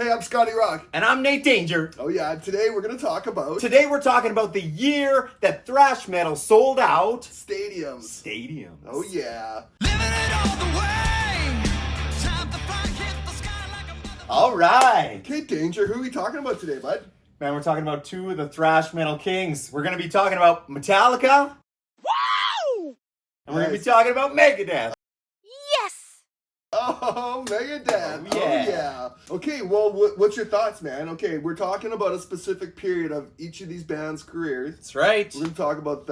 Hey, I'm Scotty Rock. And I'm Nate Danger. Oh yeah, today we're going to talk about... Today we're talking about the year that thrash metal sold out. Stadiums. Oh yeah. All right. Okay, Danger, who are we talking about today, bud? Man, we're talking about two of the thrash metal kings. We're going to be talking about Metallica. Wow! And we're going to be talking about Megadeth. Yes! Oh, Megadeth. Oh, yeah. Oh, yeah. Okay, well, what's your thoughts, man? Okay, we're talking about a specific period of each of these bands' careers. That's right. We're going to talk about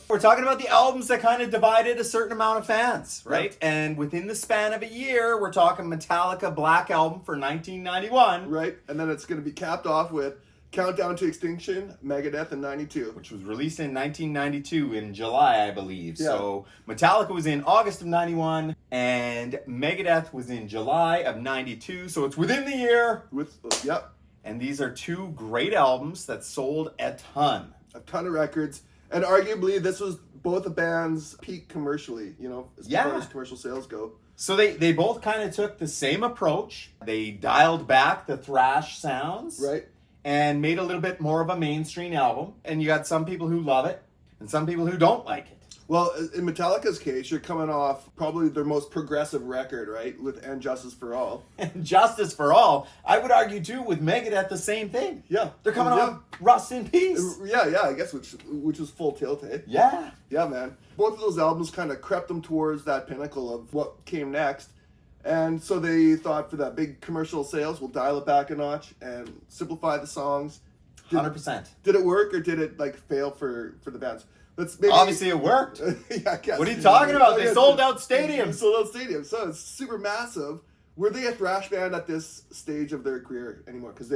We're talking about the albums that kind of divided a certain amount of fans, right? Yep. And within the span of a year, we're talking Metallica Black Album for 1991. Right, and then it's going to be capped off with Countdown to Extinction, Megadeth in 92. Which was released in 1992 in July, I believe. Yeah. So Metallica was in August of 91 and Megadeth was in July of 92. So it's within the year. Yep. And these are two great albums that sold a ton. A ton of records. And arguably, this was both the band's peak commercially, as far as commercial sales go. So they both kind of took the same approach. They dialed back the thrash sounds. Right. And made a little bit more of a mainstream album. And you got some people who love it and some people who don't like it. Well, in Metallica's case, you're coming off probably their most progressive record, right? With And Justice for All. And Justice for All, I would argue too with Megadeth the same thing. Yeah. They're coming off Rust in Peace. Yeah, I guess, which was Full Tilt, eh? Yeah. Yeah, man. Both of those albums kind of crept them towards that pinnacle of what came next. And so they thought for that big commercial sales, we'll dial it back a notch and simplify the songs. 100%. Did it work or did it fail for the bands? Obviously it worked. Yeah, I guess. What are you talking about? They sold out stadiums. Sold out stadiums. So it's super massive. Were they a thrash band at this stage of their career anymore? Because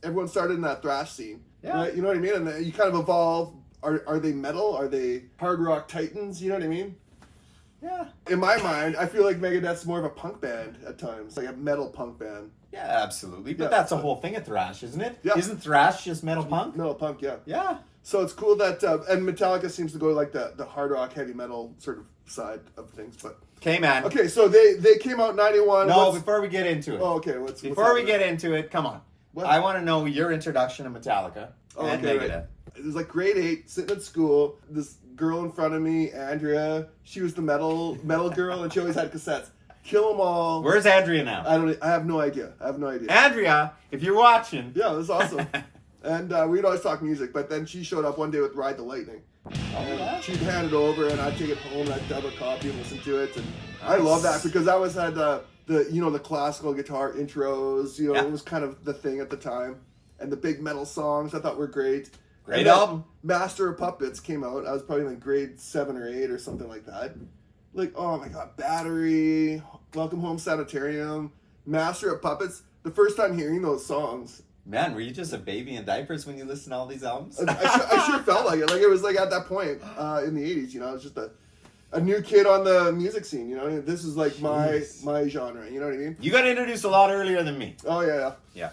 everyone started in that thrash scene. Yeah. Right? You know what I mean? And then you kind of evolve. Are they metal? Are they hard rock titans? You know what I mean? Yeah. In my mind, I feel like Megadeth's more of a punk band at times, like a metal punk band. Yeah, absolutely. But Yeah. that's the whole thing of thrash, isn't it? Yeah. Isn't thrash just metal punk? Metal punk, yeah. Yeah. So it's cool that, and Metallica seems to go like the hard rock, heavy metal sort of side of things. But Okay, man. okay, so they came out in 91. No, before we get into it. Oh, okay. Before we get into it, come on. What? I want to know your introduction to Metallica and okay, Megadeth. right. It was like grade 8, sitting at school. This girl in front of me, Andrea, she was the metal girl, and she always had cassettes. Kill 'Em All. Where's Andrea now? I have no idea. Andrea, if you're watching. Yeah, it was awesome. And we'd always talk music, but then she showed up one day with Ride the Lightning. yeah? She'd hand it over, and I'd take it home, and I'd dub a copy and listen to it. And I love that because that was had the classical guitar intros. Yeah. It was kind of the thing at the time, and the big metal songs I thought were great. Great And then album. Master of Puppets came out. I was probably in like grade 7 or 8 or something like that. Like, oh my god, Battery, Welcome Home Sanitarium, Master of Puppets. The first time hearing those songs, Man, were you just a baby in diapers when you listened to all these albums? I sure felt like it. Like it was like at that point in the 80s, I was just a new kid on the music scene, This is like my genre, you know what I mean? You got introduced a lot earlier than me. Oh yeah. Yeah.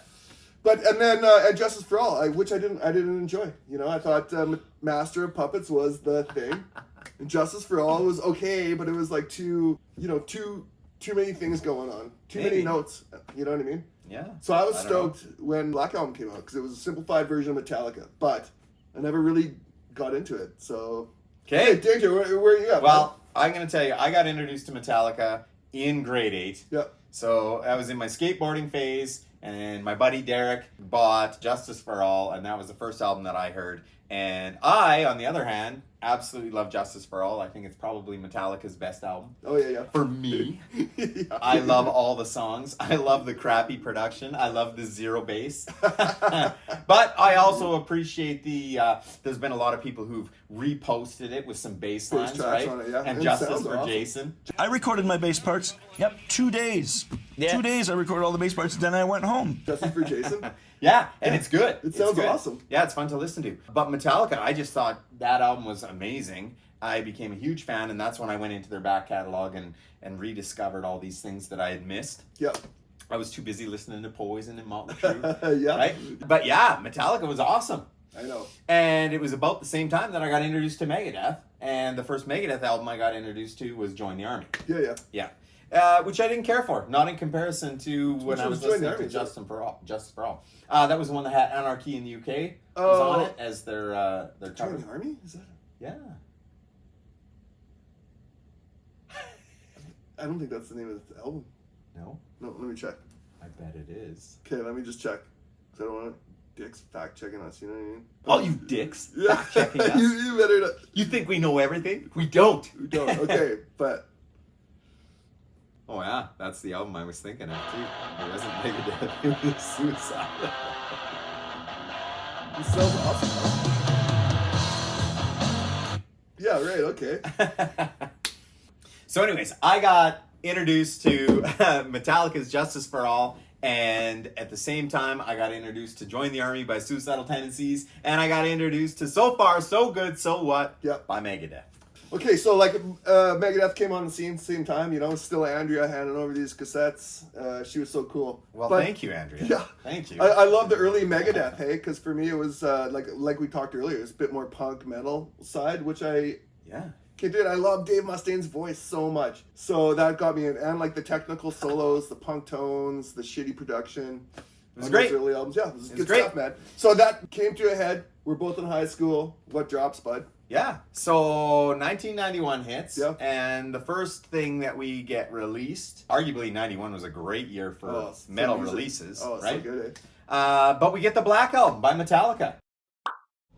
And then And Justice for All, which I didn't enjoy. I thought Master of Puppets was the thing, and Justice for All was okay, but it was like too many things going on, too many notes. You know what I mean? Yeah. So I was I don't know. stoked when Black Album came out because it was a simplified version of Metallica, but I never really got into it. So Okay. hey, Danger, where are you at? Well, I'm going to tell you, I got introduced to Metallica in grade 8. Yeah. So I was in my skateboarding phase, and my buddy Derek bought Justice for All, and that was the first album that I heard. And I, on the other hand, absolutely love Justice for All. I think it's probably Metallica's best album. Oh yeah. For me. Yeah. I love all the songs. I love the crappy production. I love the zero bass. But I also appreciate there's been a lot of people who've reposted it with some bass lines, tracks right? on it, yeah. And It Justice sounds for awesome. Jason. I recorded my bass parts. Yep, 2 days. Yeah. 2 days I recorded all the bass parts, then I went home. Justice for Jason. Yeah, and it's good. It sounds It's good. awesome. Yeah, it's fun to listen to. But Metallica, I just thought that album was amazing. I became a huge fan, and that's when I went into their back catalog and rediscovered all these things that I had missed. Yep. I was too busy listening to Poison and Motley Crue. Yeah. Right? But yeah, Metallica was awesome. I know. And it was about the same time that I got introduced to Megadeth. And the first Megadeth album I got introduced to was Join the Army. Yeah. Yeah. which I didn't care for. Not in comparison to when I was Join the listening Army, to Justice for All. That was the one that had Anarchy in the UK was on it as their Join cover. the Army? Is that? Yeah. I don't think that's the name of the album. No, No, let me check. I bet it is. Okay, let me just check. 'Cause I don't want dicks fact checking us. You know what I mean? Oh, you dicks! Yeah. Fact checking us. you better not. You think we know everything? We don't. We don't. Okay, but Oh yeah, that's the album I was thinking of too. It wasn't Megadeth. It was Suicide. it sounds awesome. Huh? Yeah. Right. Okay. So anyways, I got introduced to Metallica's Justice for All, and at the same time I got introduced to Join the Army by Suicidal Tendencies, and I got introduced to So Far So Good So What Yep. by Megadeth. Okay, so like Megadeth came on the scene same time, you know, still Andrea handing over these cassettes. She was so cool. Well, But- thank you, Andrea. Yeah. Thank you. I love the early Megadeth, hey, because for me it was like we talked earlier, it was a bit more punk metal side, which I Yeah. okay, dude, I love Dave Mustaine's voice so much. So that got me in, and like the technical solos, the punk tones, the shitty production. It was on great. those early albums, yeah, it was good great. stuff, man. So that came to a head. We're both in high school. What drops, bud? Yeah. So 1991 hits, Yeah. and the first thing that we get released, arguably 91 was a great year for metal music. releases, Oh, it's right? so good, eh? But we get the Black Album by Metallica.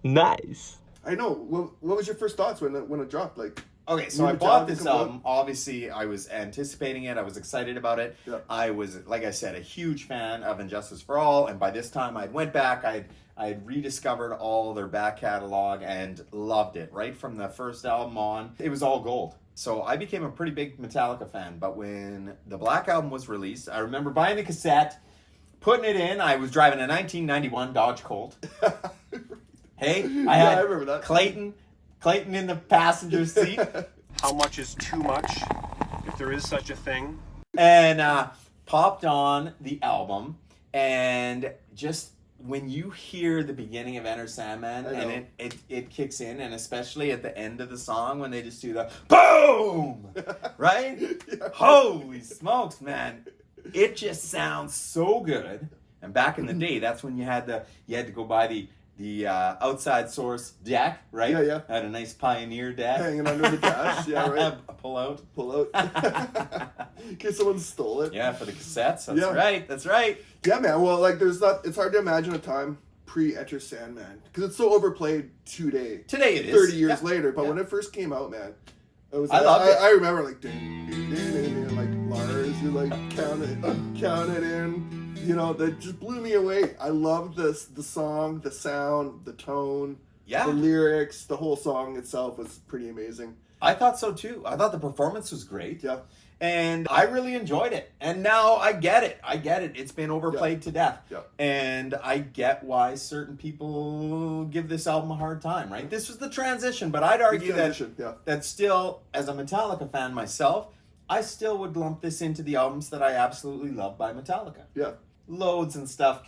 Nice. I know. What was your first thoughts when it dropped? Like, Okay, so New I bought Metallica this come out? album. Obviously, I was anticipating it. I was excited about it. Yeah. I was, like I said, a huge fan of Injustice for All, and by this time, I went back. I had rediscovered all their back catalog and loved it. Right from the first album on, it was all gold. So I became a pretty big Metallica fan. But when the Black Album was released, I remember buying the cassette, putting it in. I was driving a 1991 Dodge Colt. Hey, I had I remember that. Clayton in the passenger seat. How much is too much, if there is such a thing? And popped on the album, and just when you hear the beginning of Enter Sandman I know. and it kicks in, and especially at the end of the song when they just do the boom, right? Yeah. Holy smokes, man. It just sounds so good. And back in the day, that's when you had to go buy the outside source deck, right? Yeah, yeah. Had a nice Pioneer deck. Hanging under the dash, yeah, right. Pull out. Pull out. In case someone stole it. Yeah, for the cassettes. That's Yeah. right. That's right. Yeah, man. Well, like, it's hard to imagine a time pre-Enter Sandman because it's so overplayed today. Today it is. 30 years Yeah. later, but Yeah. when it first came out, man, it was. I loved it. I remember like, ding, ding, ding, ding, and like Lars, you like count it in. You know, that just blew me away. I loved the song, the sound, the tone, Yeah. the lyrics, the whole song itself was pretty amazing. I thought so too. I thought the performance was great. Yeah. And I really enjoyed it. And now I get it. It's been overplayed to death. Yeah. And I get why certain people give this album a hard time, right? This was the transition, but I'd argue transition, yeah. that still, as a Metallica fan myself, I still would lump this into the albums that I absolutely love by Metallica. Yeah. Loads and stuff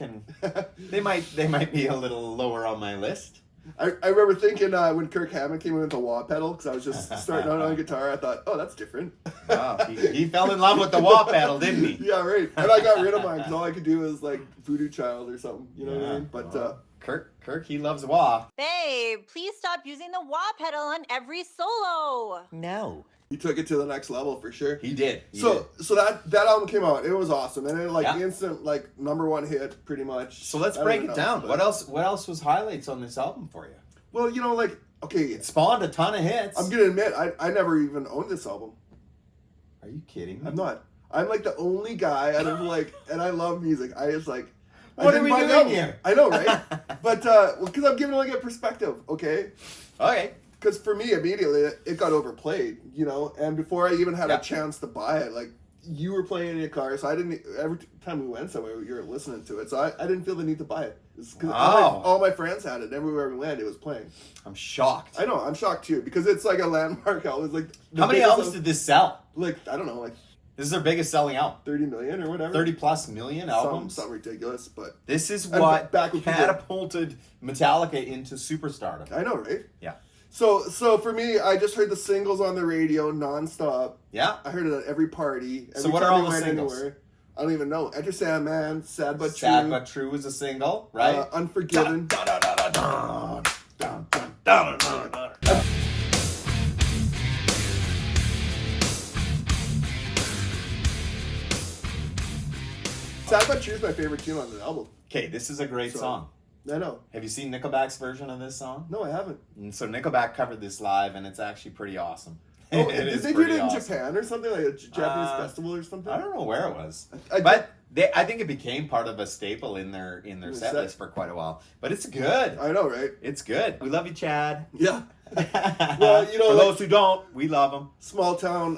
they might be a little lower on my list. I remember thinking when Kirk Hammett came in with the wah pedal, because I was just starting out on guitar, I thought, oh, that's different. Wow, he fell in love with the wah pedal, didn't he? Yeah, right. And I got rid of mine because all I could do was like Voodoo Child or something. You know what I mean? But Kirk, he loves wah. Babe, please stop using the wah pedal on every solo. No, he took it to the next level for sure. he did. So that album came out. It was awesome, and it like Yeah. instant like #1 hit pretty much. So let's I don't break even it know, down. but- What else was highlights on this album for you? Well, you know, like okay, It spawned a ton of hits. I'm gonna admit I never even owned this album. Are you kidding me? I'm not. I'm like the only guy out of like, and I love music. I just like. I What are didn't we buy the doing album. here? I know, right? But because I'm giving like a perspective, okay? Okay. Because for me, immediately it got overplayed, you know. And before I even had Yeah. a chance to buy it, like you were playing in your car, so I didn't. Every time we went somewhere, you were listening to it, so I didn't feel the need to buy it. Because Wow. all my friends had it. And everywhere we went, it was playing. I'm shocked. I know, I'm shocked too, because it's like a landmark album. It's like the How many biggest albums did this sell? like I don't know, like This is their biggest selling album. 30 million or whatever. 30 plus million albums. Something ridiculous, but This is And what back when people- catapulted Metallica into superstardom. I know, right? Yeah. So for me, I just heard the singles on the radio nonstop. Yeah. I heard it at every party. So Every what time are all we the went singles? anywhere. I don't even know. Enter Sandman, Sad But Sad True, But True is a single, right? Unforgiven. Dun, dun, dun, dun, dun, dun, dun, dun, dun, dun, dun. Sad But True is my favorite tune on the album. Okay, this is a great So- song. I know. Have you seen Nickelback's version of this song? No, I haven't. And so Nickelback covered this live, and it's actually pretty awesome. Oh, It did is they do pretty it in awesome. Japan or something, like a Japanese festival or something? I don't know where it was, I- but I think it became part of a staple in their set set. list for quite a while. But it's good. I know, right? It's good. We love you, Chad. Yeah. Well, you know, for like- those who don't, we love them. Small town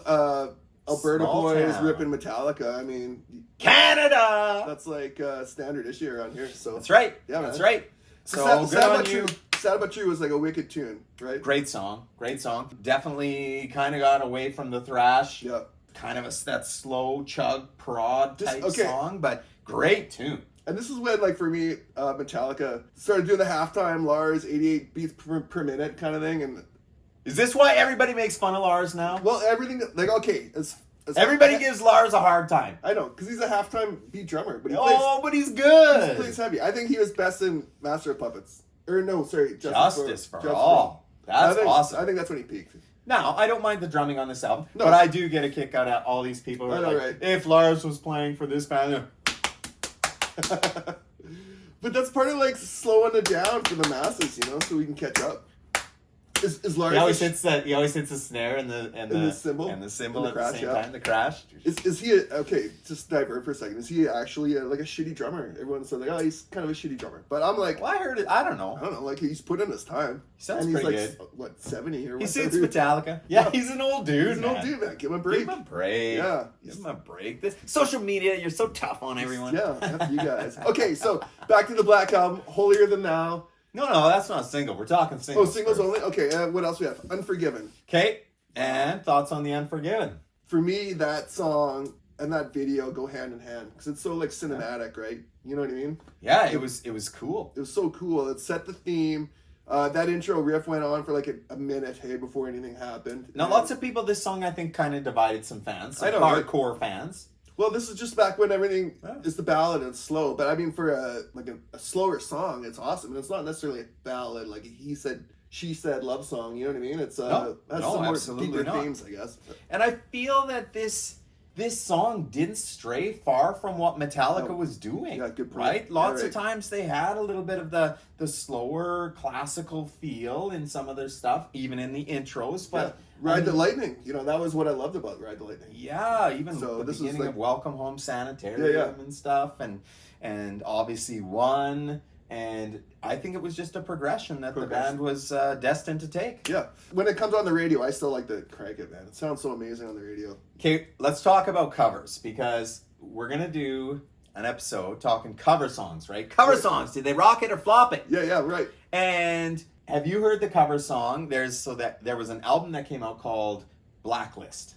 Alberta Small boys town. ripping Metallica. I mean, Canada. that's like standard issue around here. So That's right. Yeah, That's man. right. So Sad, good Sad on But you. True. Sad But True was like a wicked tune, right? Great song. Great song. Definitely kind of got away from the thrash. Yeah. Kind of that slow chug prod Just- type okay. song, but great tune. And this is when, like, for me, Metallica started doing the halftime Lars 88 beats per minute kind of thing, and Is this why everybody makes fun of Lars now? well, everything like okay, as Everybody gives Lars a hard time. I know because he's a halftime beat drummer, but he But he's plays good. heavy. I think he was best in Master of Puppets. Or no, sorry, Justice for all. That's awesome. I think that's when he peaked. Now, I don't mind the drumming on this album, No. but I do get a kick out of all these people who I are know, like, right? if Lars was playing for this band, But that's part of like slowing it down for the masses, you know, so we can catch up. Is Lars he always hits the snare and the cymbal? and the cymbal And the at crash, the same yeah. time, the crash. is he okay? Just divert for a second. Is he actually like a shitty drummer? Everyone said like, oh, he's kind of a shitty drummer. But I'm like, Well, I heard it. I don't I know. don't know. Like he's put in his time. He sounds and he's pretty like good. what 70 or He what? suits Metallica. Yeah, he's an old dude. He's an old dude, man. Give him a break. Give him a break. Yeah. Give him a break. This social media, you're so tough on everyone. Yeah, F you guys. Okay, so back to the Black Album, Holier Than Thou. No, that's not a single. We're talking Oh, singles. singles first. only. Okay, what else we have? Unforgiven. Okay, and thoughts on the Unforgiven? For me, that song and that video go hand in hand because it's so like cinematic, right? You know what I mean? Yeah, it was cool. It was so cool. It set the theme. That intro riff went on for like a minute, hey, before anything happened. Now, And- lots of people, this song I think kind of divided some fans, some I know, right? hardcore fans. Well, this is just back when everything Yeah. is the ballad and it's slow. But I mean, for a slower song, it's awesome. And it's not necessarily a ballad, like a he said, she said love song. You know what I mean? It's has some more absolutely deeper not. themes, I guess. And I feel that this song didn't stray far from what Metallica No. was doing. Yeah, good point. Right? Yeah, Lots right. of times they had a little bit of the slower classical feel in some of their stuff, even in the intros. But Ride the Lightning. You know, that was what I loved about Ride the Lightning. yeah, even So the this was beginning like- of Welcome Home Sanitarium Yeah. and stuff, and obviously One. And I think it was just a progression that the band was destined to take. Yeah. When it comes on the radio, I still like to crank it, man. It sounds so amazing on the radio. Okay, let's talk about covers because we're gonna do an episode talking cover songs, right? Cover Right. songs. Did they rock it or flop it? Yeah, right. And have you heard the cover song? There was an album that came out called Blacklist.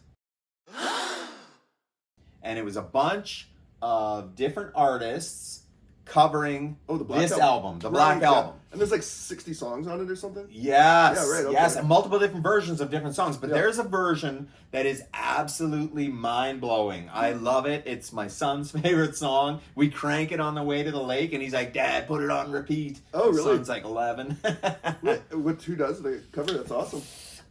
And it was a bunch of different artists covering Oh, the Black this album, the Right, Black yeah. Album. And there's like 60 songs on it or something? Yes, Yeah, right, okay. yes, and multiple different versions of different songs. But Yeah. there's a version that is absolutely mind-blowing. I love it. It's my son's favorite song. We crank it on the way to the lake, and he's like, Dad, put it on repeat. Oh, My really? son's like 11. Who does the cover? That's awesome.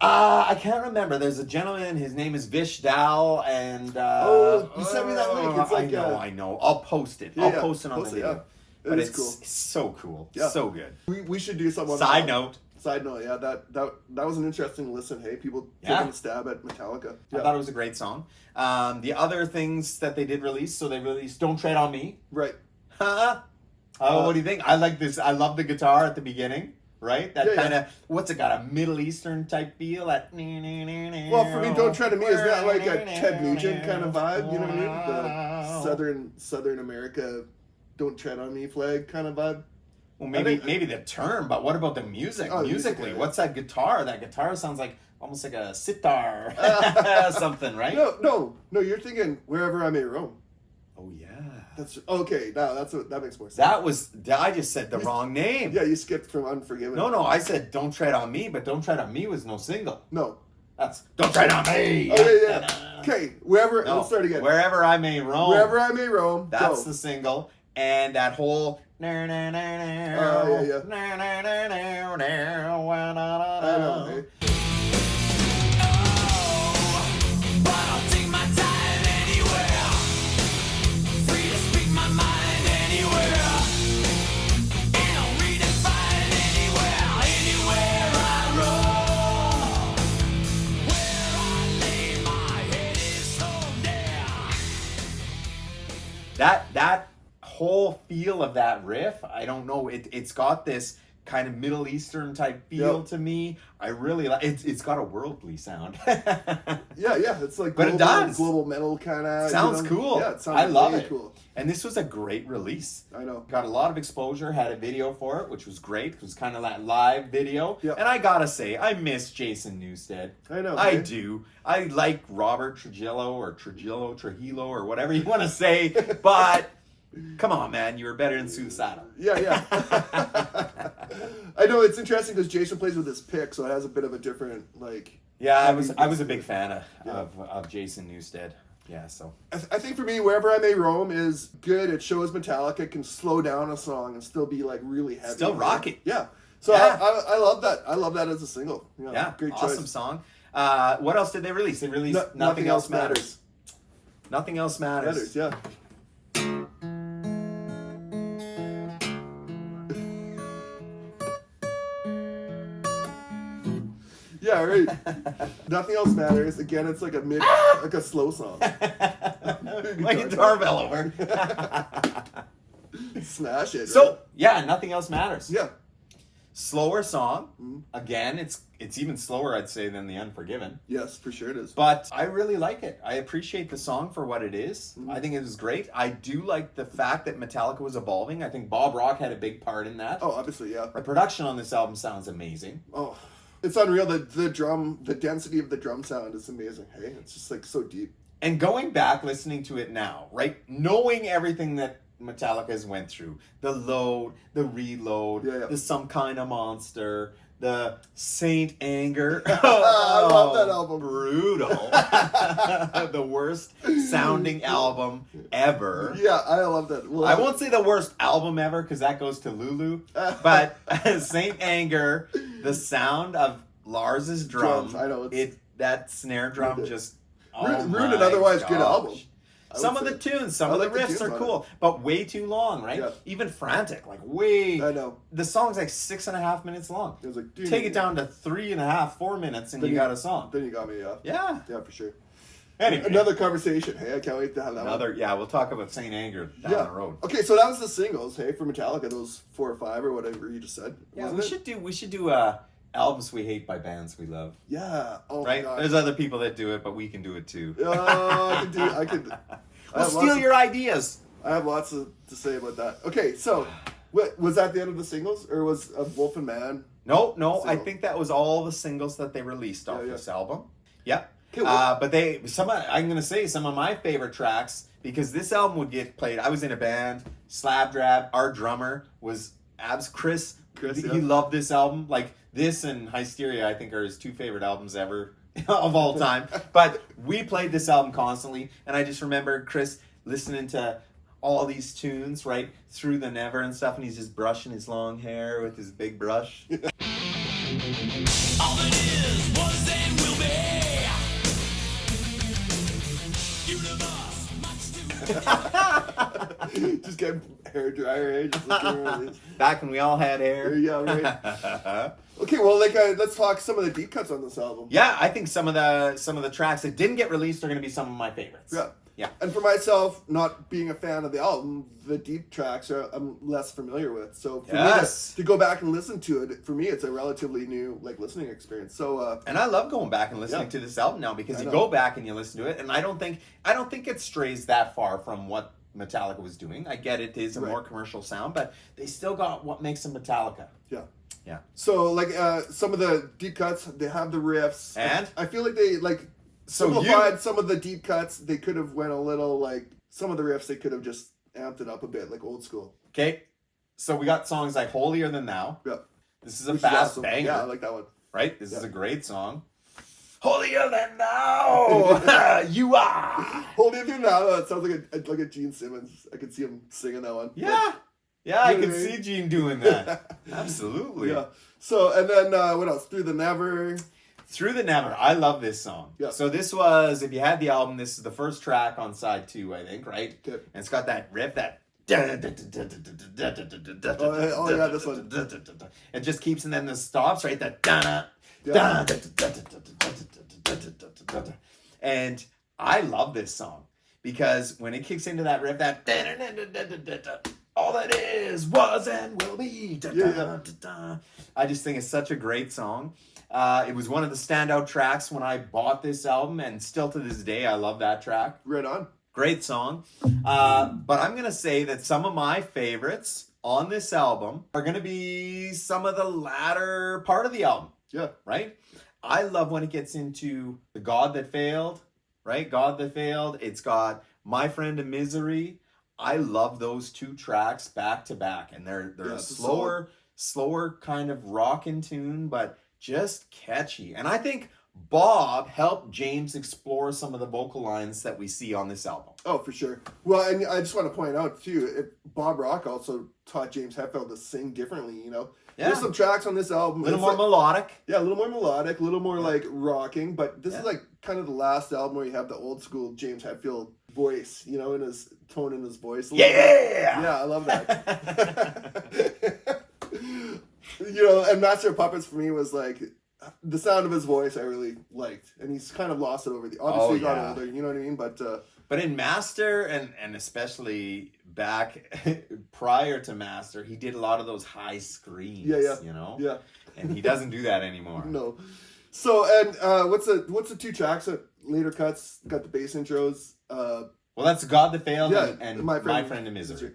I can't remember. There's a gentleman, his name is Vish Dal, and... Oh, you sent me that link. It's like, I know. I'll post it. Yeah, I'll yeah. post it on Post the it, video. yeah. But It is it's cool. so cool. Yeah. So good. We should do something on Side that. note. Side note, yeah, that was an interesting listen. Hey, people Yeah. taking a stab at Metallica. I thought it was a great song. The other things that they did release, so they released Don't Tread on Me. Right. What do you think? I like this. I love the guitar at the beginning, right? That Yeah, kind of, what's it got, a Middle Eastern type feel? Well, for me, Don't Tread on Me is not like a Ted Nugent kind of vibe, you know what I mean? The Southern America, Don't Tread on Me flag kind of vibe. Well, I think- maybe the term, but what about the music? Oh, Musically, music, yeah. what's that guitar? That guitar sounds like almost like a sitar, something, right? No, you're thinking Wherever I May Roam. Oh yeah. That's okay. Now that makes more sense. I just said the wrong name. Yeah, you skipped from Unforgiven. No, I said Don't Tread on Me, but Don't Tread on Me was no single. No. That's Don't Tread on Me. Oh, yeah. Okay, wherever. No, let's start again. Wherever I May Roam. Wherever I May Roam. That's go. the single. And that whole. Yeah. I know. Hey. That whole feel of that riff, I don't know. It's got this kind of Middle Eastern type feel to me. I really like it. It's got a worldly sound. Yeah, it's like but global, it does global metal kind of sounds cool. Yeah, it sounds I love really it. cool. And this was a great release. I know. Got a lot of exposure. Had a video for it, which was great. It was kind of that live video. Yeah. And I gotta say, I miss Jason Newsted. I know. I man. do. I like Robert Trujillo or whatever you want to say, but. Come on, man! You were better than Suicidal. Yeah. I know it's interesting because Jason plays with his pick, so it has a bit of a different like. Yeah, I was a big fan of Jason Newsted. Yeah, so I think for me, Wherever I May Roam is good. It shows Metallica can slow down a song and still be like really heavy. Still rock it. Yeah. So Yeah. I love that. I love that as a single. yeah, Great awesome choice. song. What else did they release? They released Nothing Else Matters. Nothing Else Matters. Yeah. Yeah, right. Nothing Else Matters. Again, it's like like a slow song. My guitar fell over. Smash it. So right? yeah, Nothing Else Matters. Yeah. Slower song. Again, it's even slower, I'd say, than the Unforgiven. Yes, for sure it is. But I really like it. I appreciate the song for what it is. I think it was great. I do like the fact that Metallica was evolving. I think Bob Rock had a big part in that. Oh, obviously, yeah. The production on this album sounds amazing. Oh, it's unreal. The density of the drum sound is amazing. Hey, it's just like so deep. And going back, listening to it now, right? Knowing everything that Metallica has went through. The Load, the Reload, the Some Kind of Monster, the Saint Anger. I love that album. Brutal. The worst sounding album ever. Yeah, I love that. Well, I won't say the worst album ever because that goes to Lulu. But Saint Anger, the sound of Lars's drum, Drums, I know, that snare drum just ruined an otherwise good album. Some of the tunes, some of the riffs are cool, but way too long, right? Yeah. Even frantic, like way. I know. The song's like 6.5 minutes long. It was like, take it down to 3.5, 4 minutes, and you got a song. Then you got me, yeah. Yeah, for sure. Anyway, Another conversation. Hey, I can't wait to have that one. Yeah, we'll talk about Saint Anger down the road. Okay, so that was the singles. Hey, for Metallica, those 4 or 5 or whatever you just said. Yeah, wasn't it? we should do albums we hate by bands we love. Yeah. Oh right? my gosh. There's other people that do it, but we can do it too. I could. We'll steal your ideas. I have lots to say about that. Okay, so was that the end of the singles, or was Wolf and Man? No. Single? I think that was all the singles that they released off this album. Yeah. Okay, but I'm gonna say some of my favorite tracks because this album would get played. I was in a band. Slapdrab, our drummer, was Chris. He loved this album. Like this and Hysteria, I think are his 2 favorite albums ever. Of all time. But we played this album constantly, and I just remember Chris listening to all these tunes right through the Never and stuff, and he's just brushing his long hair with his big brush. All that is, was, and will be. Universe, much too. Just get hair dryer, hey? Just looking around these. Back when we all had hair. Yeah, right. Okay, well, let's talk some of the deep cuts on this album. Yeah, I think some of the tracks that didn't get released are going to be some of my favorites. Yeah. And for myself, not being a fan of the album, the deep tracks I'm less familiar with. So for me to go back and listen to it, for me, it's a relatively new listening experience. So and I love going back and listening to this album now because you go back and you listen to it, and I don't think it strays that far from what Metallica was doing. I get it is a more commercial sound, but they still got what makes them Metallica. Yeah. So some of the deep cuts, they have the riffs, and I feel like they simplified some of the deep cuts. They could have went a little some of the riffs they could have just amped it up a bit, like old school. Okay, so we got songs like Holier Than Thou. Yeah. This is a Which is fast awesome. banger. Yeah, I like that one. Right? This is Yeah. a great song. Holier Than Thou, you are. Hold it through now. It sounds like a Gene Simmons. I could see him singing that one. Yeah. Yeah, I You know can what I see mean? Gene doing that. Absolutely. Yeah. So, and then what else? Through the Never. Through the Never. I love this song. Yeah. So this was, if you had the album, this is the first track on side 2, I think, right? Okay. And it's got that riff, that... Oh, yeah, this one. It just keeps, and then the stops, right? That... Yeah. And I love this song because when it kicks into that riff, that... All that is, was, and will be. I just think it's such a great song. It was one of the standout tracks when I bought this album, and still to this day, I love that track. Right on. Great song. But I'm going to say that some of my favorites on this album are going to be some of the latter part of the album, Yeah. right? I love when it gets into The God That Failed, right? God That Failed. It's got My Friend in Misery. I love those two tracks back to back, and they're Yeah, a it's a slower kind of rockin' tune, but just catchy. And I think Bob helped James explore some of the vocal lines that we see on this album. Oh, for sure. Well, and I just want to point out, too, Bob Rock also taught James Hetfield to sing differently, you know? Yeah. There's some tracks on this album. A little it's more like- melodic. Yeah, a little more melodic, a little more like rocking, but this is like kind of the last album where you have the old school James Hetfield voice, you know, in his tone in his voice. a little bit. Yeah, I love that. You know, and Master of Puppets for me was like the sound of his voice I really liked, and he's kind of lost it over the. Obviously, he got older, you know what I mean? But in Master, and especially back prior to Master, he did a lot of those high screams. Yeah. You know. Yeah. And he doesn't do that anymore. No. So and what's the two tracks that later cuts got the bass intros? Well, that's God That Failed Yeah, and My My Friend Friend in Misery.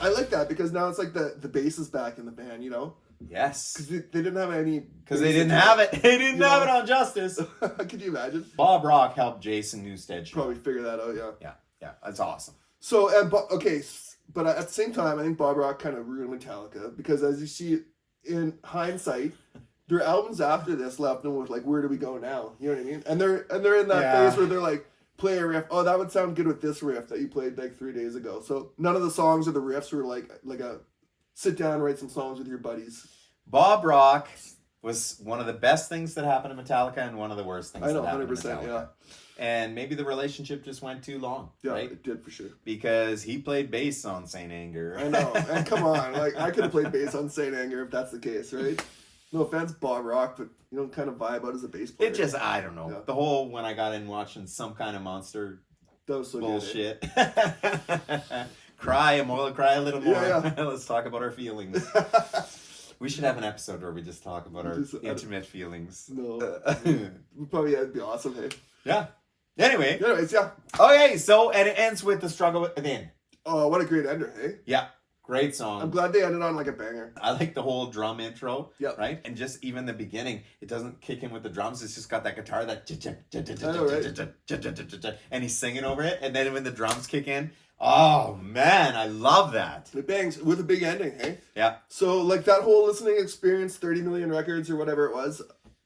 I like that because now it's like the bass is back in the band, you know, Yes. because they didn't have any. Because they didn't have it. They didn't You have know. it on Justice. Could you imagine? Bob Rock helped Jason Newsted show. Probably figure that out. Yeah. Yeah, that's awesome. So and but at the same time, I think Bob Rock kind of ruined Metallica because as you see in hindsight, their albums after this left them with like, where do we go now? You know what I mean? And they're in that Yeah. phase where they're like, play a riff. Oh, that would sound good with this riff that you played like 3 days ago. So none of the songs or the riffs were like a sit down, write some songs with your buddies. Bob Rock was one of the best things that happened to Metallica and one of the worst things I know, that happened 100%, to Metallica. yeah. And maybe the relationship just went too long, Yeah, right? it did for sure. Because he played bass on Saint Anger. I know. And come on, like I could have played bass on Saint Anger if that's the case, right? No offense, Bob Rock, but you don't kind of vibe out as a bass player. It just, I don't know. Yeah. The whole, when I got in watching Some Kind of Monster that was so good, eh? bullshit. Cry a little more. Yeah. Let's talk about our feelings. We should have an episode where we just talk about our Just, intimate feelings. No. We probably that'd be awesome, hey. Yeah. Anyway. Anyways, yeah. Okay, so, and it ends with The Struggle Within. Oh, what a great ender, hey? Yeah. Great I'm song. glad they ended on like a banger. I like the whole drum intro, Yep. right? And just even the beginning, it doesn't kick in with the drums. It's just got that guitar, that I know, right? and he's singing over it. And then when the drums kick in, oh man, I love that. It bangs with a big ending, hey? Yeah. So like that whole listening experience, 30 million records or whatever it was,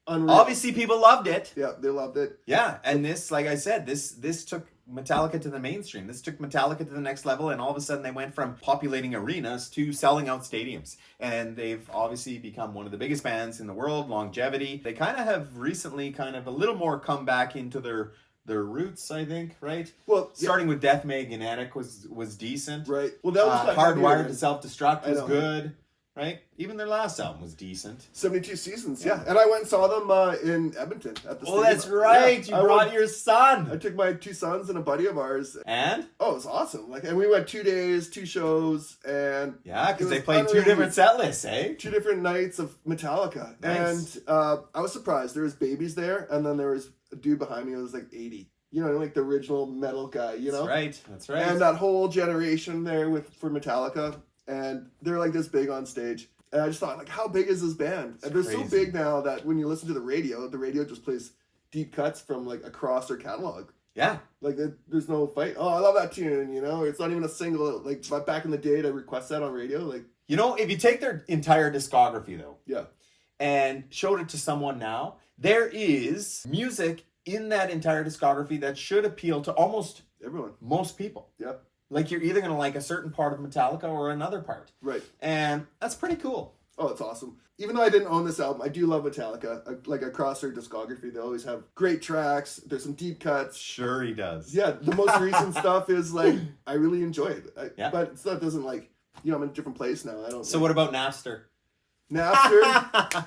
unreal. Obviously, people loved it. Yeah, they loved it. Yeah, and this, like I said, this took Metallica to the mainstream. This took Metallica to the next level, and all of a sudden they went from populating arenas to selling out stadiums. And they've obviously become one of the biggest bands in the world, longevity. They kind of have recently kind of a little more come back into their roots, I think, right? Well, yeah, Starting with Death Magnetic was decent. right. Well, that was Hardwired to Self-Destruct I was know. good. right? Even their last album was decent. 72 Seasons, yeah. And I went and saw them in Edmonton at the Oh, stadium. that's right. Yeah, You brought your son. I took my 2 sons and a buddy of ours. And? Oh, it was awesome. And we went 2 days, 2 shows, and Yeah, because it they was played 2 unreal. different set lists, eh? 2 different nights of Metallica. Nice. And I was surprised. There was babies there, and then there was a dude behind me who was like 80. You know, like the original metal guy, you know? That's right. And that whole generation there for Metallica, and they're like this big on stage. And I just thought, like, how big is this band? And they're so crazy. big now that when you listen to the radio just plays deep cuts from like across their catalog. Yeah. Like there's no fight. Oh, I love that tune. You know, it's not even a single. Like back in the day, to request that on radio. Like, You know, if you take their entire discography, though, yeah, and showed it to someone now, there is music in that entire discography that should appeal to almost everyone. most people. Yeah, Like, you're either going to like a certain part of Metallica or another part. right. And that's pretty cool. Oh, it's awesome. Even though I didn't own this album, I do love Metallica. Like across their discography, they always have great tracks. There's some deep cuts. Sure he does. Yeah, the most recent stuff is like I really enjoy it. Yeah. But stuff doesn't like I'm in a different place now. I don't. So what about Napster? Napster?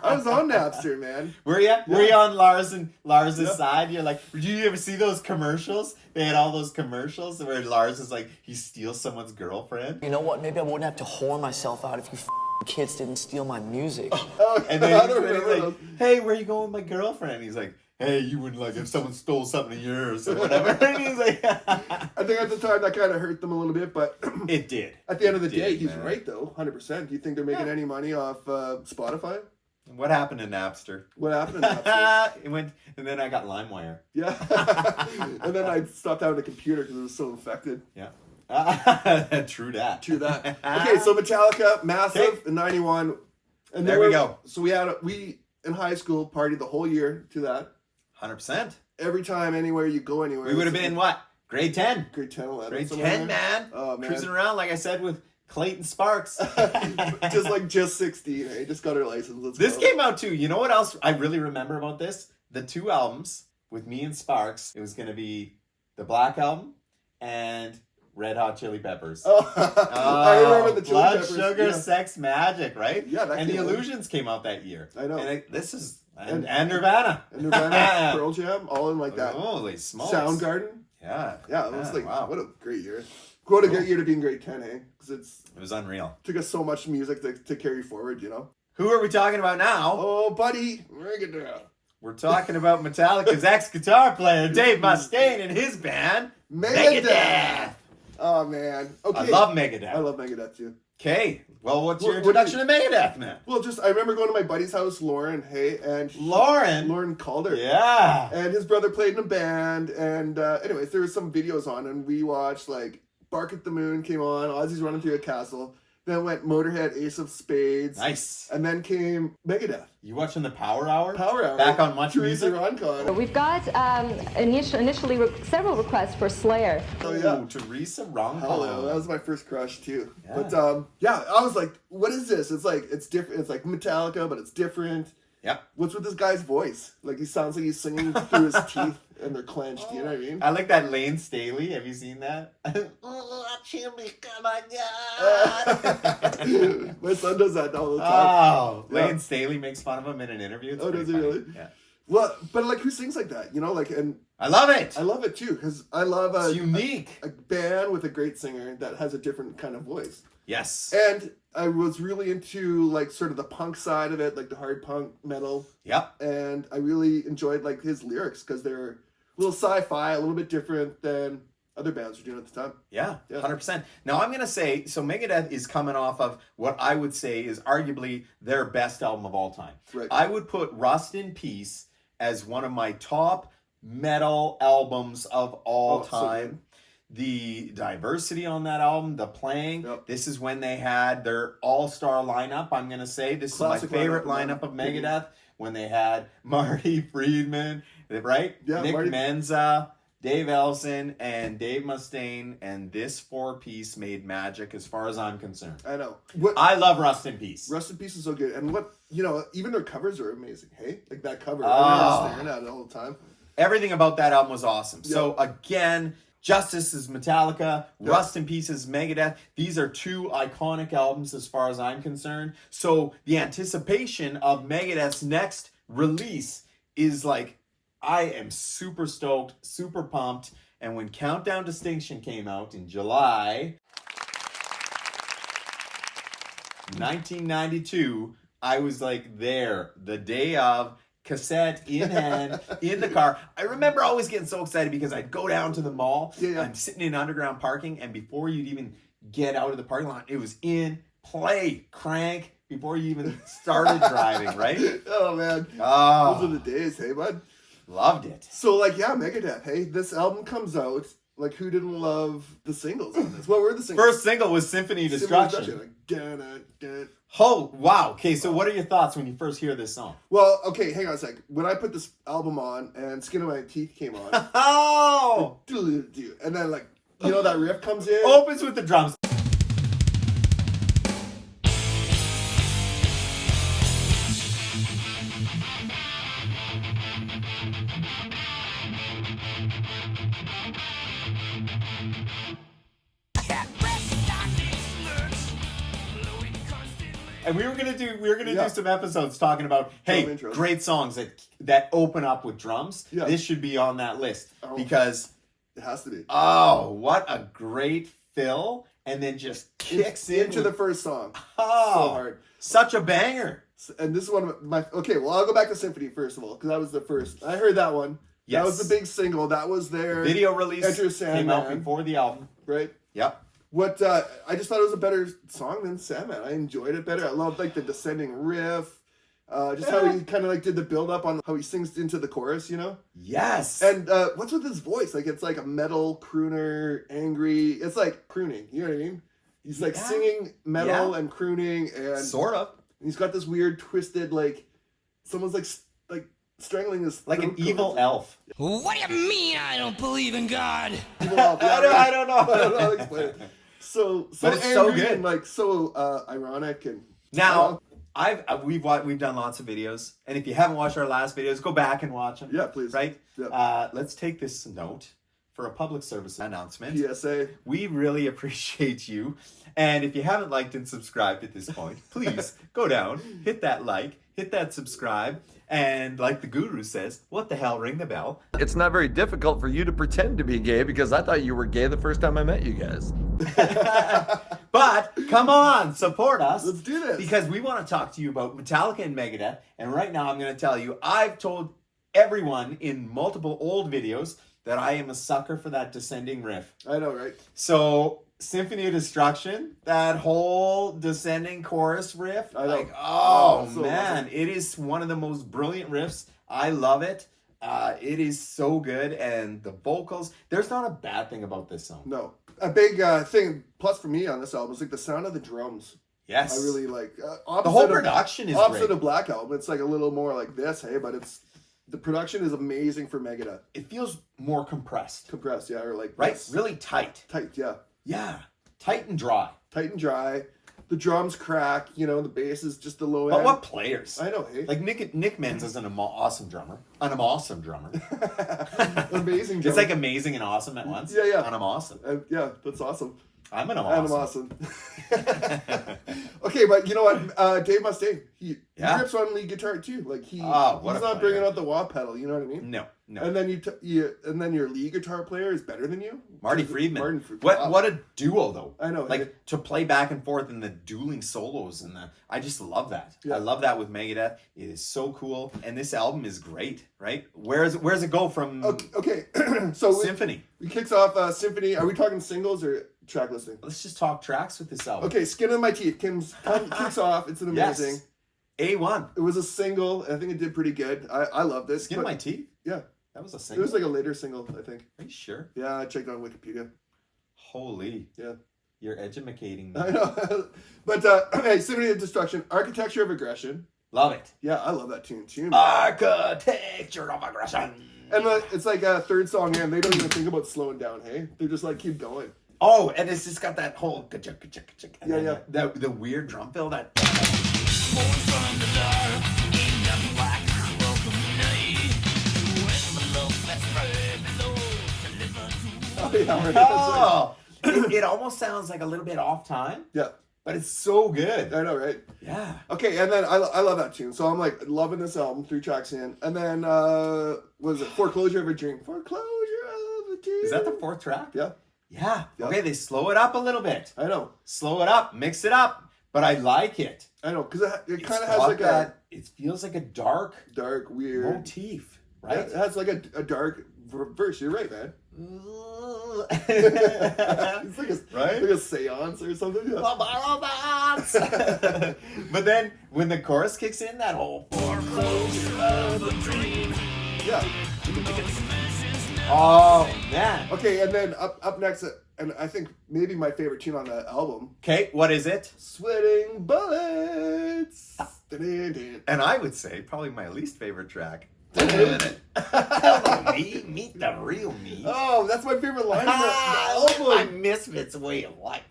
I was on Napster, man. Were you? Were you on Lars's Yeah. side? You're like, did you ever see those commercials? They had all those commercials where Lars is like, he steals someone's girlfriend. You know what? Maybe I wouldn't have to whore myself out if you kids didn't steal my music. Oh, And I then don't he's remember like, those. hey, where you going with my girlfriend? He's like, hey, you wouldn't like if someone stole something of yours or whatever. And he's like, I think at the time that kind of hurt them a little bit, but it did. at the end of the It day, did, he's man. right though, 100%. Do you think they're making any money off Spotify? What happened to Napster? What happened to Napster? It went, and then I got LimeWire. Yeah. And then I stopped having a computer because it was so infected. Yeah. True that. True that. Okay, so Metallica, massive Okay. in 91. And There we go. So we in high school partied the whole year to that. 100%. Every time, anywhere you go anywhere. We would have been what? Grade 10. grade 10, 11. Grade somewhere 10, there. man. Oh, man. Cruising around, like I said, with Clayton Sparks. just 16. Hey, just got her license. Let's This go. came out too. You know what else I really remember about this? The 2 albums with me and Sparks. It was going to be the Black Album and Red Hot Chili Peppers. Oh, I remember the Chili Blood, Peppers. Sugar, yeah. Sex, Magic, right? Yeah, that and the came out. Illusions came out that year. I know. And this is and And- Nirvana. And Nirvana, Pearl Jam, all in like that. Holy smokes! Soundgarden. Yeah, Yeah, it was like, wow. what a great year. What a great year to be in grade 10, eh? Because It was unreal. took us so much music to carry forward, you know? Who are we talking about now? Oh, buddy, bring it down. We're talking about Metallica's ex-guitar player, Dave Mustaine, and his band, Megadeth. Oh, man. Okay. I love Megadeth. I love Megadeth, too. Okay, well, what's your What- introduction to Megadeth, man? Well, just, I remember going to my buddy's house, Lauren, hey, and Lauren? Calder. Yeah. And his brother played in a band, and anyways, there was some videos on, and we watched, like, Bark at the Moon came on, Ozzy's running through a castle, then went Motorhead, Ace of Spades, Nice. and then came Megadeth. You watching the Power Hour? Power Hour. Back on Much Teresa Music? Roncon. We've got initially several requests for Slayer. Oh, yeah. Ooh, Teresa Roncon. Hello, that was my first crush too. Yeah. But yeah, I was like, what is this? It's different. It's like Metallica, but it's different. Yep. What's with this guy's voice? Like he sounds like he's singing through his teeth and they're clenched. You know what I mean? I like that Lane Staley. Have you seen that? Oh, Jimmy, come on, God. My son does that all the time. Oh, Yeah. Lane Staley makes fun of him in an interview. It's Oh, pretty does he funny. really? Yeah. Well, but like who sings like that? You know, like, and I love it. I love it too because I love It's unique. a band with a great singer that has a different kind of voice. Yes. And I was really into like sort of the punk side of it, like the hard punk metal. Yep. And I really enjoyed like his lyrics because they're a little sci-fi, a little bit different than other bands were doing at the time. Yeah, Yeah. 100%. Now I'm going to say, so Megadeth is coming off of what I would say is arguably their best album of all time. Right. I would put Rust in Peace as one of my top metal albums of all Oh, so time. good. The diversity on that album, the playing, Yep. this is when they had their all-star lineup, I'm going to say. This Classic is my favorite lineup, lineup of man. Megadeth, when they had Marty Friedman, right? Yeah, Nick Marty- Menza, Dave Ellison, and Dave Mustaine, and this 4-piece made magic as far as I'm concerned. I know. What I love Rust in Peace. Rust in Peace is so good. And what, you know, even their covers are amazing. Hey? Like that cover. Oh. I remember staring at it all the time. Everything about that album was awesome. So again, Justice is Metallica, Rust in Peace is Megadeth. These are two iconic albums as far as I'm concerned. So the anticipation of Megadeth's next release is like, I am super stoked, super pumped. And when Countdown Distinction came out in July 1992, I was like there the day of, cassette in hand, in the car. I remember always getting so excited because I'd go down to the mall. I'm sitting in underground parking, and before you'd even get out of the parking lot, it was in play, crank, before you even started driving, right? Oh, man. Oh, Those are the days, hey, bud? Loved it. So, like, yeah, Megadeth, hey? This album comes out. Like, who didn't love the singles on this? What were the singles? First single was Symphony of Destruction. Like, dun. Oh, wow. Okay, so what are your thoughts when you first hear this song? Well, okay, hang on a sec. When I put this album on and Skin of My Teeth came on, Oh! and then, like, you know, that riff comes in. Opens with the drums. And we were gonna do some episodes talking about, hey, great songs that open up with drums. Yeah. This should be on that list because it has to be. Oh, what a great fill! And then just kicks into the first song. Oh, so hard, such a banger. And this is one of my. Okay, well, I'll go back to Symphony first of all because that was the first. I heard that one. Yes. That was the big single. That was their video release. Enter Sandman. Came out before the album, right? Yep. What I just thought it was a better song than Sandman. I enjoyed it better. I loved like the descending riff, just how he kind of like did the build up on how he sings into the chorus, you know? Yes. And what's with his voice? Like it's like a metal crooner, angry. It's like crooning. You know what I mean? He's like singing metal and crooning, and sort of. And he's got this weird twisted like someone's like strangling his like an evil elf. What do you mean I don't believe in God? Evil elf. Yeah, I don't know. I don't know how to explain it. So but it's angry so good, and like so ironic and now we've done lots of videos, and if you haven't watched our last videos, go back and watch them. Yeah, please. Right? Yeah. Let's take this note for a public service announcement. PSA. We really appreciate you, and if you haven't liked and subscribed at this point, please go down, hit that like, hit that subscribe. And like the guru says, what the hell, ring the bell. It's not very difficult for you to pretend to be gay because I thought you were gay the first time I met you guys. But come on, support us. Let's do this. Because we want to talk to you about Metallica and Megadeth. And right now I'm going to tell you, I've told everyone in multiple old videos that I am a sucker for that descending riff. I know, right? So Symphony of Destruction, that whole descending chorus riff, I know. like, oh so man, awesome. it is one of the most brilliant riffs. I love it. It is so good, and the vocals, there's not a bad thing about this song. No. A big thing, plus for me on this album, is like the sound of the drums. Yes. I really like. The whole production is opposite great. of Black Album. It's like a little more like this, hey, but the production is amazing for Megadeth. It feels more compressed. Compressed, yeah, or like Right? this. Really tight. Tight, yeah. Yeah. Tight and dry. Tight and dry. The drums crack, you know, the bass is just the low end. But what players? I know, hey. Like Nick Menz is an awesome drummer. An awesome drummer. Amazing drummer. It's like amazing and awesome at once. Yeah, yeah. And I'm awesome. Yeah, that's awesome. I'm I'm awesome. Okay, but you know what? Dave Mustaine, he rips on lead guitar too. Like he's not bringing out the wah pedal. You know what I mean? No. And then and then your lead guitar player is better than you. Marty Friedman. Wow. What a duo though. I know. Like to play back and forth in the dueling solos and I just love that. Yeah. I love that with Megadeth. It is so cool, and this album is great. Right? Where's it go from? Okay. So Symphony. We kicks off Symphony. Are we talking singles or track listing? Let's just talk tracks with this album. Okay, Skin of My Teeth kicks off. It's an amazing. Yes. A1. It was a single. I think it did pretty good. I love this. Skin of My Teeth? Yeah. That was a single? It was like a later single, I think. Are you sure? Yeah, I checked on Wikipedia. Holy. Yeah. You're educating me. I know. But, hey, Symphony of Destruction, Architecture of Aggression. Love it. Yeah, I love that tune. Architecture of Aggression. And it's like a third song in. They don't even think about slowing down, hey? They're just like, keep going. Oh, and it's just got that whole Yeah. The weird drum fill that. Oh, yeah. Oh, it almost sounds like a little bit off time, Yeah. but it's so good. I know, right? Yeah. Okay, and then I love that tune. So I'm like loving this album, 3 tracks in. And then, what was it? Foreclosure of a Dream. Foreclosure of a Dream. Is that the 4th track? Yeah. Yeah. Yeah. Okay, they slow it up a little bit. I know. Slow it up, mix it up. But I like it. I know, because it It's kind of has got like that, it feels like a dark dark, weird motif, right? Yeah, it has like a dark verse. You're right, man. It's like Right? like a seance or something. Yeah. But then when the chorus kicks in, that whole foreclosure of a dream. Yeah. Oh man. Okay, and then up next, and I think maybe my favorite tune on the album, Okay, what is it? Sweating Bullets. Dun-dun-dun. And I would say probably my least favorite track. Hello, me. Meet the real me. Oh, that's my favorite line in the My album. misfits way of life.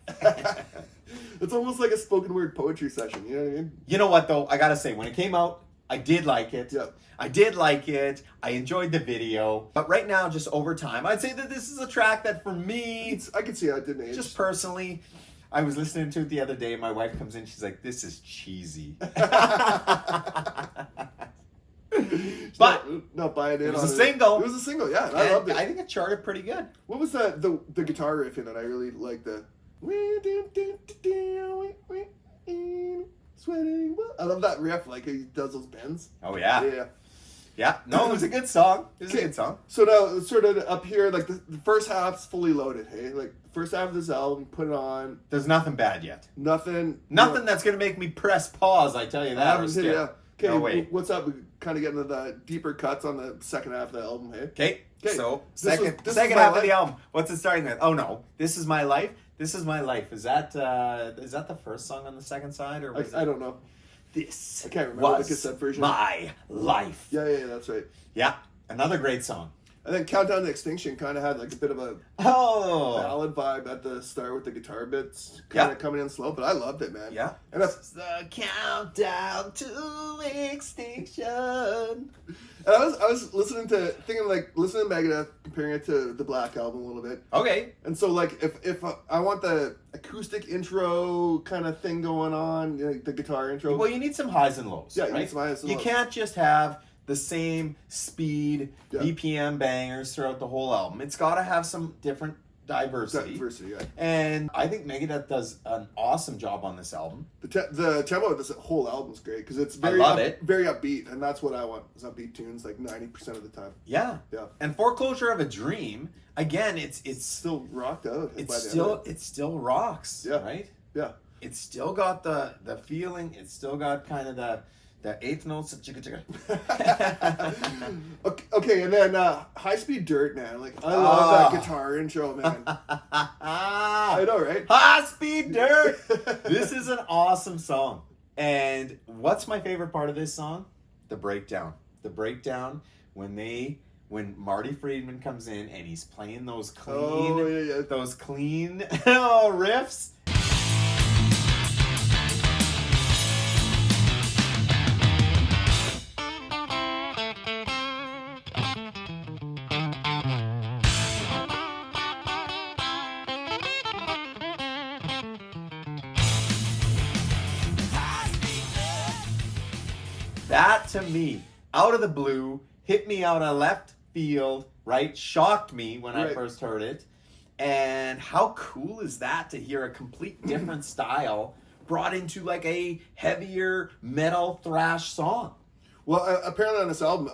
It's almost like a spoken word poetry session. You know what I mean? You know what though? I gotta say, when it came out, I did like it. Yeah. I did like it. I enjoyed the video. But right now, just over time, I'd say that this is a track that for me, I can see how it didn't age. just personally, I was listening to it the other day. My wife comes in. She's like, "This is cheesy." But not buying in. it was on a single. It was a single, yeah. And I and loved it. I think it charted pretty good. What was that? The guitar riff in it? I really liked the. Sweating. I love that riff. Like he does those bends. Oh yeah. Yeah. Yeah. No, it was a good song. It was a good song. So now, sort of up here, like the first half's fully loaded. Hey, like the first half of this album, put it on. There's nothing bad yet. Nothing. Nothing that's gonna make me press pause. I tell you that. Or skip. Yeah. Okay. No way. What's up? We kind of get into the deeper cuts on the second half of the album. Hey. Okay. So This second was second my half of life. the album. What's it starting with? Oh no, This Is My Life. This Is My Life. Is that the first song on the second side or was I don't know. This I can't remember the was cassette version. my life. Yeah, that's right. Yeah, another great song. And then Countdown to Extinction kind of had like a bit of a Oh, ballad vibe at the start with the guitar bits Yeah. coming in slow, but I loved it, man. yeah. And It's the countdown to extinction. I was listening to Megadeth, comparing it to the Black Album a little bit. Okay. And so like if I want the acoustic intro kind of thing going on, you know, the guitar intro. Well, you need some highs and lows. Yeah, you right? need some highs and You lows. can't just have the same speed Yeah. BPM bangers throughout the whole album. It's got to have some different diversity. Diversity, yeah. And I think Megadeth does an awesome job on this album. The tempo of this whole album's great because it's very love it. very upbeat, and that's what I want. Is upbeat tunes like 90% of the time. Yeah. Yeah. And Foreclosure of a Dream, again, it's Still rocked out. by the end of it still rocks. Yeah. Right? Yeah. It's still got the feeling. It's still got kind of the eighth notes of chicka chicka. Okay, and then High Speed Dirt, man. Like I love that guitar intro, man. I know, right? High Speed Dirt. This is an awesome song. And what's my favorite part of this song? The breakdown. The breakdown when Marty Friedman comes in and he's playing those clean riffs. That to me, out of the blue, hit me out of left field, right? Shocked me when I Right. first heard it. And how cool is that to hear a complete different style brought into like a heavier metal thrash song? Well, apparently on this album,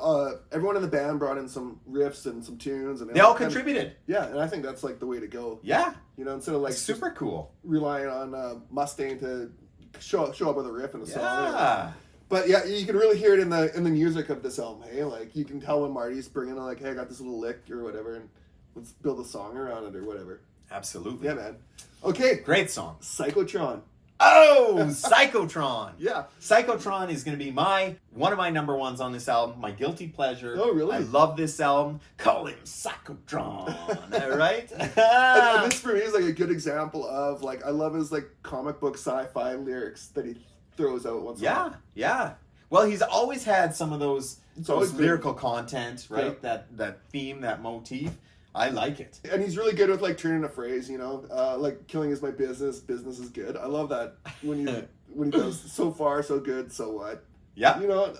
everyone in the band brought in some riffs and some tunes, and They all kind of- contributed. Yeah, and I think that's like the way to go. Yeah. You know, instead of like It's super cool. relying on Mustaine to show up with a riff in the song. Yeah. But yeah, you can really hear it in the music of this album. Hey, like you can tell when Marty's bringing like, hey, I got this little lick or whatever, and let's build a song around it or whatever. Absolutely. Yeah, man. Okay, Great song. Psychotron. Oh, Psychotron. Yeah. Psychotron is going to be one of my number ones on this album, my guilty pleasure. Oh, really? I love this album. Call him Psychotron. All right? And this for me is like a good example of like I love his like comic book sci-fi lyrics that he throws out once in a while. Yeah. Well, he's always had some of those always been- lyrical content, right? That theme, that motif. I like it. And he's really good with like turning a phrase, you know, like killing is my business, business is good. I love that when he does so far so good, so what? Yeah. You know,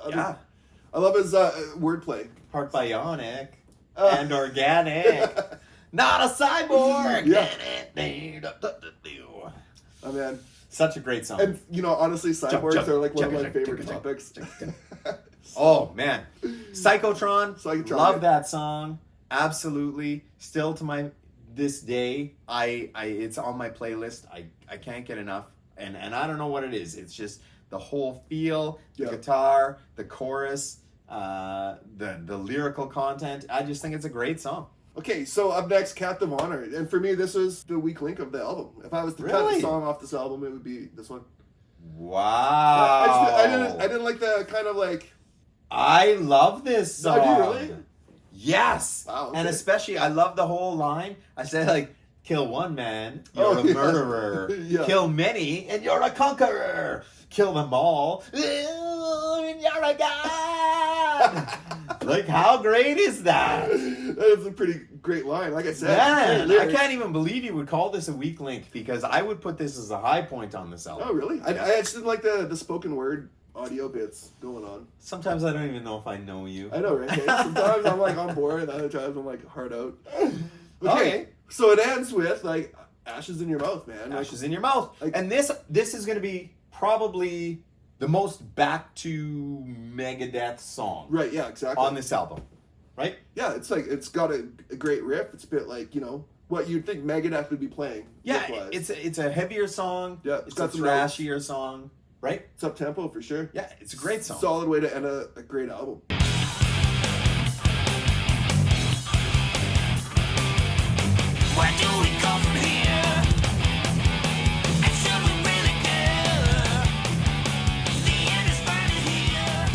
I love his wordplay. Part bionic and organic, not a cyborg. Yeah. Oh man, such a great song. and you know, honestly, cyborgs are like one of my favorite topics. Oh man, Psychotron. Psychotron, Love yeah. that song. Absolutely. Still to this day, it's on my playlist. I can't get enough. And I don't know what it is. It's just the whole feel, the guitar, the chorus, the lyrical content. I just think it's a great song. Okay, so up next, Captive Honor, and for me, this was the weak link of the album. If I was to cut Really? a song off this album, it would be this one. Wow. I didn't like the kind of like. I love this song. No, do you really? Yes. Wow, okay. And especially, I love the whole line. I say like, kill one man, you're a murderer. Yeah. Kill many, and you're a conqueror. Kill them all, and you're a god. Like, how great is that? That is a pretty great line. Like I said, Man, great I lyrics. can't even believe you would call this a weak link, because I would put this as a high point on this album. Oh, really? I just didn't like the spoken word audio bits going on. Sometimes I don't even know if I know you. I know, right? Hey, sometimes I'm like on board, and other times I'm like hard out. Okay. So it ends with like ashes in your mouth, man. Like, Ashes in your mouth. like- And this is going to be probably the most back to Megadeth song right? Yeah, exactly. on this album, right? Yeah, it's like it's got a great riff. It's a bit like, you know, what you'd think Megadeth would be playing. Yeah, riff-wise. it's a heavier song. Yeah, It's got a some thrashier song, right? It's up tempo for sure. Yeah, it's a great song. Solid way to end a great album. Where do we go from here? And should we really care? The end is finally here.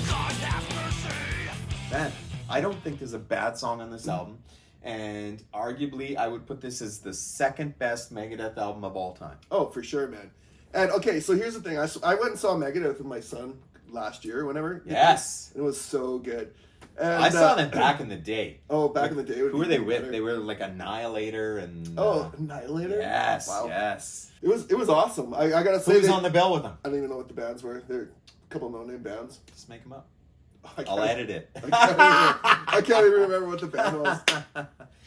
God have mercy. Man, I don't think there's a bad song on this album. And arguably, I would put this as the second best Megadeth album of all time. Oh, for sure, man. And okay, so here's the thing. I went and saw Megadeth with my son last year, whenever. Yes. It was so good. And, I saw them back in the day. Oh, back in the day. Who were they with? They were like Annihilator and... Oh, Annihilator? Yes, Wow. yes. It was awesome. I gotta say, Who's on the bill with them? I don't even know what the bands were. They're a couple no-name bands. Just make them up. I I'll can't- edit it. I can't even remember what the band was.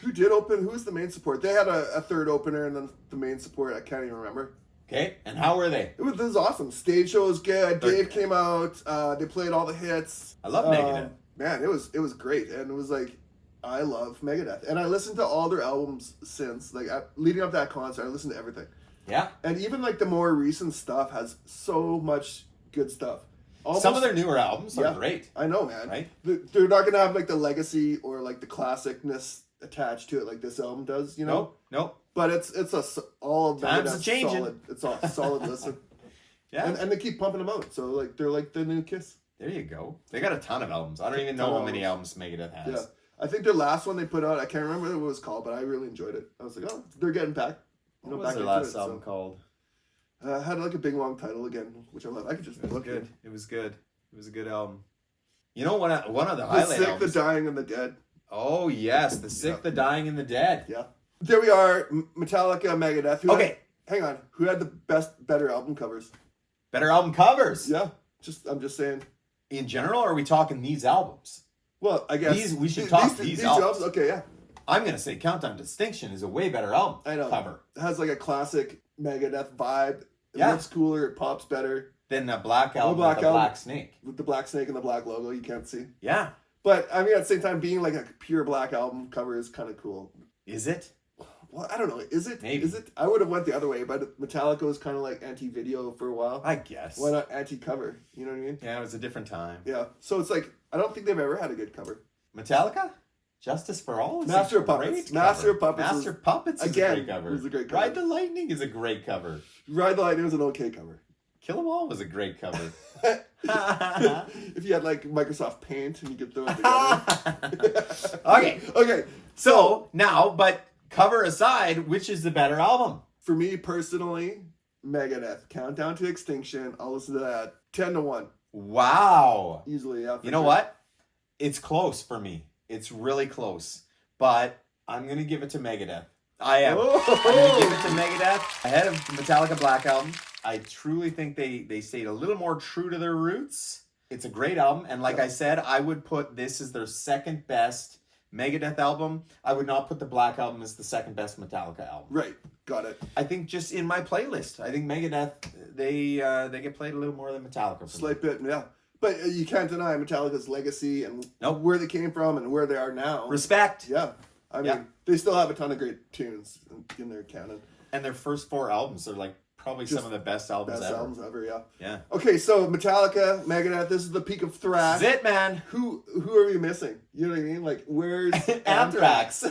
Who did open? Who was the main support? They had a third opener and then the main support. I can't even remember. Okay, and how were they? It was awesome. Stage show was good. Dave came out. They played all the hits. I love Megadeth. Man, it was great, and it was like, I love Megadeth, and I listened to all their albums since, like leading up to that concert. I listened to everything, Yeah. and even like the more recent stuff has so much good stuff. Some of their newer albums are great. I know, man. Right? They're not gonna have like the legacy or like the classicness attached to it like this album does, you know. Nope. But it's all of Times Megadeth's are changing. solid. It's all solid listen. Yeah. And they keep pumping them out, so like they're like the new Kiss. There you go. They got a ton of albums. I don't even know how many albums Megadeth has. Yeah, I think their last one they put out, I can't remember what it was called, but I really enjoyed it. I was like, oh, they're getting back. What was back their into last it, album so. called? Had like a big long title again, which I love. I could just It was look good. it. It was good. It was a good album. You know, one of the The highlight Sick, albums. the Dying, and the Dead. Oh yes, the Sick, the Dying, and the Dead. Yeah. There we are, Metallica, Megadeth. Okay. Hang on. Who had the better album covers? Better album covers. Yeah. I'm just saying. In general, or are we talking these albums? Well, I guess We should talk these albums. Okay, yeah. I'm gonna say Countdown to Extinction is a way better album I know. cover It has like a classic Megadeth vibe. It Yeah. looks cooler. It pops better. than the Black Album Black with the Album. Black Snake. With the black snake and the black logo, you can't see. Yeah. But I mean, at the same time, being like a pure black album cover is kind of cool. Is it? Well, I don't know. Is it? Maybe. Is it? I would have went the other way, but Metallica was kind of like anti-video for a while. I guess. Why not anti-cover? You know what I mean? Yeah, it was a different time. Yeah. So it's like I don't think they've ever had a good cover. Metallica? Justice for All is Master a of Puppets. great Master cover. of Puppets Master is- of Puppets is again, a great cover. is a great cover. Ride the Lightning is a great cover. Ride the Lightning was an okay cover. Kill 'Em All was a great cover. If you had like Microsoft Paint and you could throw it together. Okay. Okay. So now, but cover aside, which is the better album? For me personally, Megadeth, Countdown to Extinction. I'll listen to that 10-1 Wow. easily. Yeah. for You know sure. what? It's close for me. It's really close. but I'm going to give it to Megadeth. I am. Oh. I'm going to give it to Megadeth ahead of the Metallica Black Album. I truly think they stayed a little more true to their roots. It's a great album, and like I said, I would put this as their second best Megadeth album. I would not put the Black Album as the second best Metallica album. Right, got it. I think just in my playlist, I think Megadeth, they get played a little more than Metallica. For me. Slight bit, yeah. But you can't deny Metallica's legacy and Nope. where they came from and where they are now. Respect. Yeah. I mean, they still have a ton of great tunes in their canon. And their first 4 albums are like probably Just some of the best albums ever. Yeah. Yeah. Okay, so Metallica, Megadeth, this is the peak of thrash. That's it, man. Who are we missing? You know what I mean? Like, where's Anthrax.